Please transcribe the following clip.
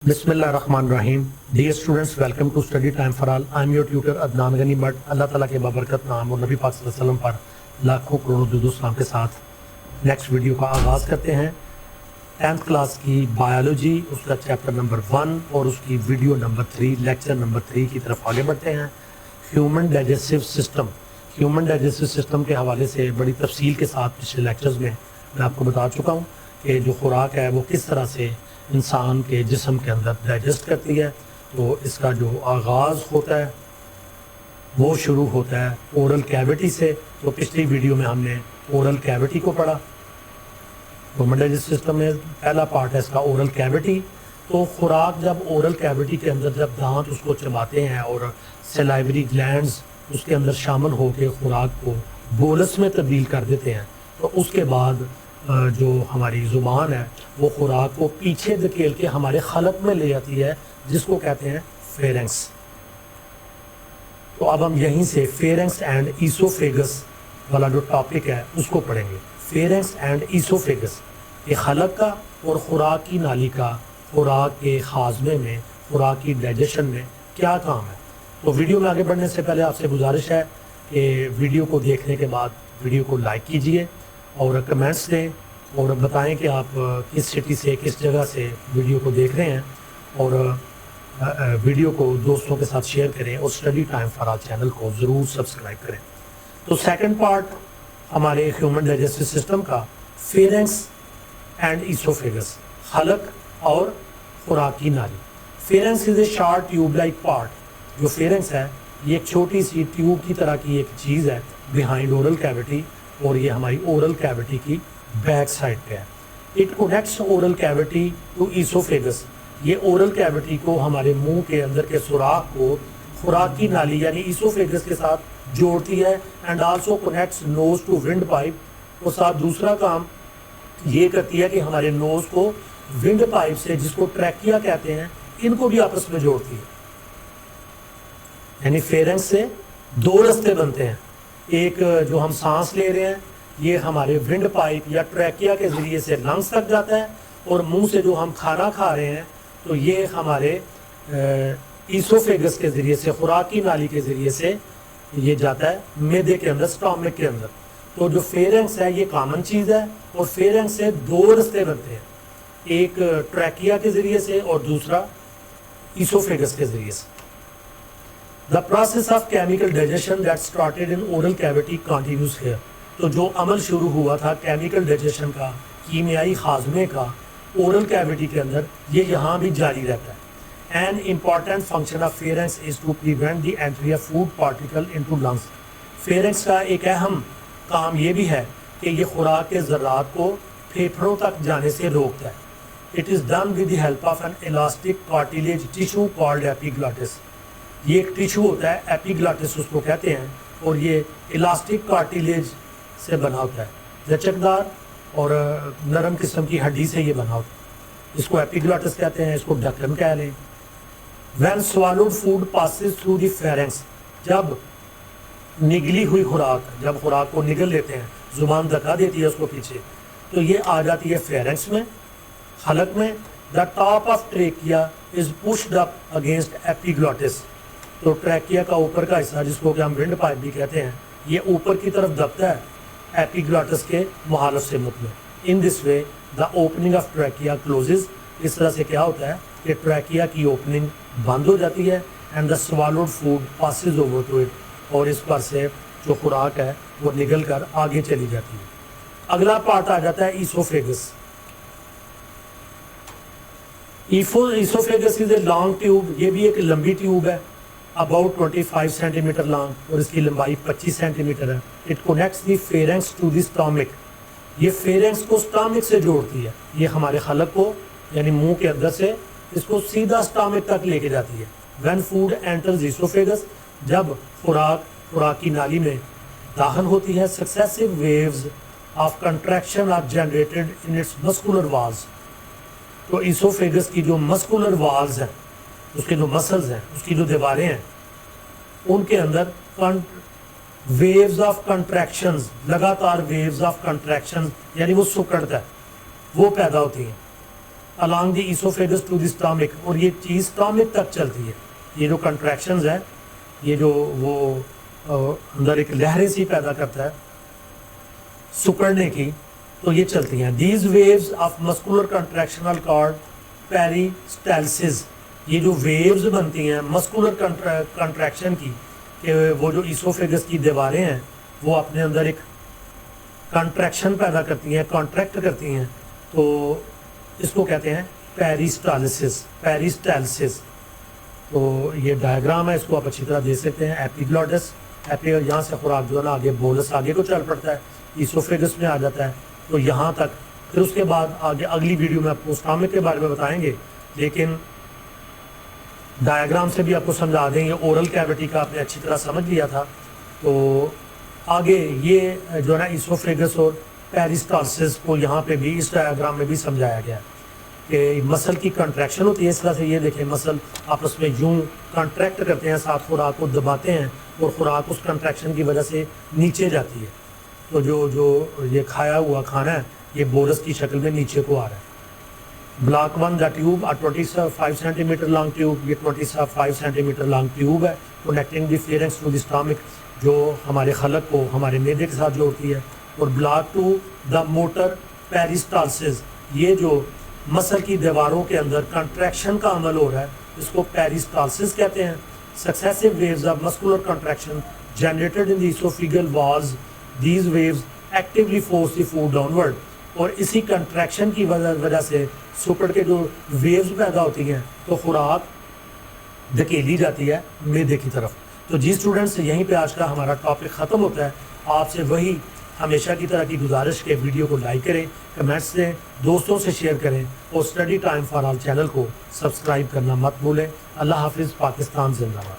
बिस्मिल्लाहिर्रहमानिर्रहीम। Dear students, welcome to study time for all. I am your tutor Adnan Ghani Bhatt. Allah ताला के बाबरकत नाम और नबी पाक सल्लल्लाहु अलैहि वसल्लम पर लाखों करोड़ों दुरूद सलाम के साथ नेक्स्ट वीडियो का आगाज़ करते हैं। 10th क्लास की बायोलॉजी, उसका चैप्टर नंबर 1 और उसकी वीडियो नंबर 3, लेक्चर नंबर 3 की तरफ आगे बढ़ते हैं। Human digestive system. Human digestive system के हवाले से बड़ी तफसील के साथ पिछले लेक्चर्स में मैं आपको बता चुका हूँ कि जो खुराक है वो किस तरह से इंसान के जिस्म के अंदर डाइजेस्ट करती है। तो इसका जो आगाज़ होता है वो शुरू होता है ओरल कैविटी से। तो पिछली वीडियो में हमने ओरल कैविटी को पढ़ा। ह्यूमन डाइजेस्टिव सिस्टम में पहला पार्ट है इसका ओरल कैविटी। तो खुराक जब ओरल कैविटी के अंदर जब दांत उसको चबाते हैं और सलाइवरी ग्लैंड्स उसके अंदर शामिल होकर खुराक को बोलस में तब्दील कर देते हैं, तो उसके बाद जो हमारी ज़ुबान है वो खुराक को पीछे धकेल के हमारे खलक में ले जाती है, जिसको कहते हैं फेरेंक्स। तो अब हम यहीं से फेरेंक्स एंड ईसोफेगस वाला जो टॉपिक है उसको पढ़ेंगे। फेरेंक्स एंड ईसोफेगस, ये खलक का और खुराक की नाली का खुराक के हाजमे में, खुराक की डाइजेशन में क्या काम है। तो वीडियो में आगे बढ़ने से पहले आपसे गुजारिश है कि वीडियो को देखने के बाद वीडियो को लाइक कीजिए और कमेंट्स दें और बताएं कि आप किस सिटी से, किस जगह से वीडियो को देख रहे हैं, और वीडियो को दोस्तों के साथ शेयर करें और study time for all channel को ज़रूर सब्सक्राइब करें। तो सेकंड पार्ट हमारे ह्यूमन डाइजेस्टिव सिस्टम का फेरेंक्स एंड ईसोफेगस, खलक और खुराक की नाली। Pharynx is a short tube like part. जो फेरेंक्स है ये एक छोटी सी ट्यूब की तरह की एक चीज़ है बिहाइंड ओरल कैविटी, और ये हमारी ओरल कैविटी की बैक साइड पे है। It connects oral cavity to oesophagus. ये ओरल कैविटी को, हमारे मुंह के अंदर के सुराख को खुराक की नाली यानी ईसोफेगस के साथ जोड़ती है। And also connects nose to windpipe. और साथ दूसरा काम ये करती है कि हमारे नोज को विंड पाइप से, जिसको ट्रैकिया कहते हैं, इनको भी आपस में जोड़ती है। यानी फेरेंक्स से दो रास्ते बनते हैं। एक जो हम सांस ले रहे हैं ये हमारे विंड पाइप या ट्रैकिया के ज़रिए से लंग्स तक जाता है, और मुंह से जो हम खाना खा रहे हैं तो ये हमारे ईसोफेगस के ज़रिए से, खुराक की नाली के ज़रिए से ये जाता है मैदे के अंदर, स्टमक के अंदर। तो जो फेरेंक्स है ये कॉमन चीज़ है, और फेरेंक्स से दो रास्ते बनते हैं, एक ट्रैकिया के ज़रिए से और दूसरा ईसोफेगस के ज़रिए से। The process of chemical digestion that started in oral cavity continues here. तो जो अमल शुरू हुआ था केमिकल डाइजेशन का, कीमियाई हाजमे का, ओरल कैविटी के अंदर, ये यहाँ भी जारी रहता है। An important function of pharynx is to prevent the entry of food particle into lungs. Pharynx का एक अहम काम ये भी है कि ये खुराक के ज़र्रात को फेफड़ों तक जाने से रोकता है। It is done with the help of an elastic cartilage tissue called epiglottis. ये एक टिश्यू होता है, एपिग्लॉटिस उसको कहते हैं, और ये इलास्टिक कार्टिलेज से बना होता है, लचकदार और नरम किस्म की हड्डी से ये बना होता है। इसको एपिग्लॉटिस कहते हैं, इसको ढक्कन कह लें। When swallowed food passes through the pharynx, जब निगली हुई खुराक, जब खुराक को निगल लेते हैं, जुबान धक्का देती है उसको पीछे, तो ये आ जाती है फेरेंक्स में, खलक में। The top of trachea is pushed up against epiglottis. तो ट्रैकिया का ऊपर का हिस्सा, जिसको कि हम विंड पाइप भी कहते हैं, ये ऊपर की तरफ दबता है एपिग्लॉटिस के मुहालफ से मुतले। In this way the opening of trachea closes. इस तरह से क्या होता है कि ट्रैकिया की ओपनिंग बंद हो जाती है, and the swallowed food passes over to it, और इस पर से जो खुराक है वो निकल कर आगे चली जाती है। अगला पार्ट आ जाता है oesophagus. Oesophagus is a long tube. ये भी एक लंबी ट्यूब है, अबाउट 25 सेंटीमीटर लॉन्ग, और इसकी लंबाई 25 सेंटीमीटर है। It connects the pharynx to the stomach. ये फेरेंक्स को स्टमक से जोड़ती है। ये हमारे खलक को, यानी मुंह के अंदर से, इसको सीधा स्टमक तक लेके जाती है। व्हेन फूड एंटर्स ईसोफेगस, जब खुराक की नाली में दाखिल होती है, successive waves of contraction are generated in its muscular walls. तो ईसोफेगस की जो मस्कुलर वाल्स हैं, उसके जो मसल्स हैं, उसकी जो दीवारें हैं, उनके अंदर वेव्स ऑफ कंट्रैक्शंस, लगातार वेव्स ऑफ कंट्रैक्शंस, यानी वो सुकड़ता है, वो पैदा होती हैं। along the esophagus to the stomach, اور یہ چیز stomach تک چلتی ہے. یہ جو contractions ہے یہ جو وہ اندر ایک لہریں سی پیدا کرتا ہے سکڑنے کی, تو یہ چلتی ہیں. These waves of muscular contraction are called peristalsis. یہ جو ویوز بنتی ہیں مسکولر کنٹریکشن کی کہ وہ جو ایسوفیگس کی دیواریں ہیں وہ اپنے اندر ایک کنٹریکشن پیدا کرتی ہیں, کانٹریکٹ کرتی ہیں, تو اس کو کہتے ہیں پیریسٹالسس. پیریسٹالسس تو یہ ڈائیگرام ہے, اس کو آپ اچھی طرح دیکھ سکتے ہیں. ایپیگلوٹس, یہاں سے خوراک جو ہے نا آگے بولس آگے کو چل پڑتا ہے, ایسوفیگس میں آ جاتا ہے تو یہاں تک. پھر اس کے بعد آگے اگلی ویڈیو میں آپ کو اسٹامک کے بارے میں بتائیں گے, لیکن ڈائیگرام سے بھی آپ کو سمجھا دیں. یہ اورل کیویٹی کا آپ نے اچھی طرح سمجھ لیا تھا. تو آگے یہ جو ہے نا ایسوفیگس اور پیریسٹالسس کو یہاں پہ بھی اس ڈائیگرام میں بھی سمجھایا گیا کہ مسل کی کنٹریکشن ہوتی ہے. اس طرح سے یہ دیکھیں مسل آپس میں یوں کنٹریکٹ کرتے ہیں, ساتھ خوراک کو دباتے ہیں اور خوراک اس کنٹریکشن کی وجہ سے نیچے جاتی ہے. تو جو یہ کھایا ہوا کھانا ہے یہ بولس کی شکل میں نیچے کو آ رہا ہے. Block 1 the tube, 25 centimetre long tube, یہ 25 سینٹی میٹر لانگ ٹیوب ہے connecting the pharynx to the stomach, جو ہمارے خلق کو ہمارے معدے کے ساتھ جوڑتی ہے. اور بلاک 2 دا موٹر پیریسٹالسس, یہ جو مسل کی دیواروں کے اندر کنٹریکشن کا عمل ہو رہا ہے اس کو پیریسٹالسس کہتے ہیں. Successive waves of muscular contraction generated in the oesophageal walls, these waves actually force the food downward. اور اسی کنٹریکشن کی وجہ سے سکڑ کے جو ویوز پیدا ہوتی ہیں تو خوراک دھکیلی جاتی ہے معدے کی طرف. تو جی اسٹوڈنٹس, یہیں پہ آج کا ہمارا ٹاپک ختم ہوتا ہے. آپ سے وہی ہمیشہ کی طرح کی گزارش کے ویڈیو کو لائک کریں, کمنٹس دیں, دوستوں سے شیئر کریں اور study time for all channel کو سبسکرائب کرنا مت بھولیں. اللہ حافظ. پاکستان زندہ باد.